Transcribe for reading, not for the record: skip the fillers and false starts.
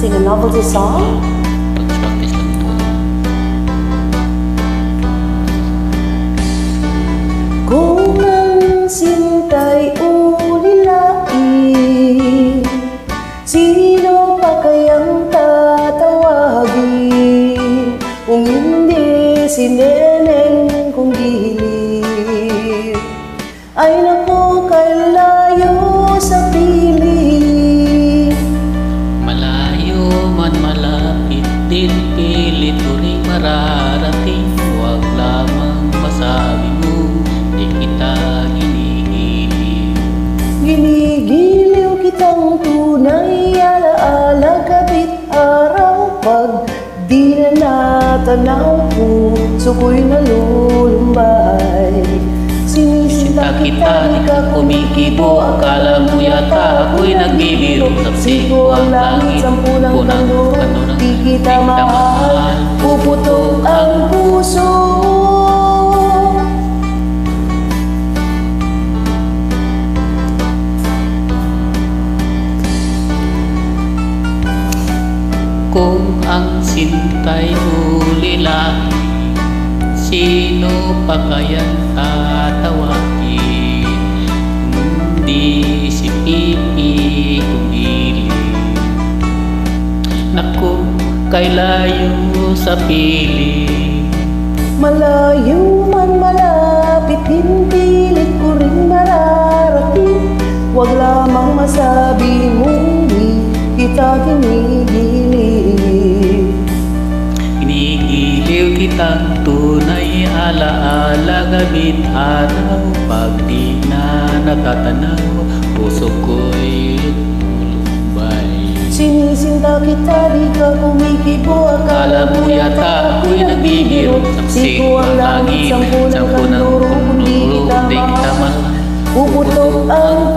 sing a novelty song. Kung ang sinta'y ulilain, sino pa kayang tatawagin? Kung hindi si Neneng kong gilid. Ay naku, kay layo sa piling. Malayo man malapit din, pilit ko rin mararating. Huwag lamang masabi mo, di kita ginigiliw. Ginigiliw kitang tunay, alaala gabi't araw. Pag di na natanaw, puso ko'y nalulumbay. Sinisinta kita, di ka kumikibo. Akala mo yata ako'y nagbibiro. Saksi ko ang langit, sampulang kanduro. Di kita mahal, puputok ang puso. Kung ang sinta'y ulila, sino pa kayang tatawagin? Hindi si Pipi kumili. Naku, kay layo sa piling. Malayo man malapit din, pilit ko rin mararating. Huwag lamang masabi mong di kita ginigiliw. Ginigiliw kitang tunay, alaala gabi't araw. Pag di na natatanaw, puso ko'y lulumbay. Sinisinta kita, di ka kumikibo. Akala mo yata ako'y nagbibiro. Saksi ko ang langit, sampulang kanduro. Kung di kita mahal, puputok ang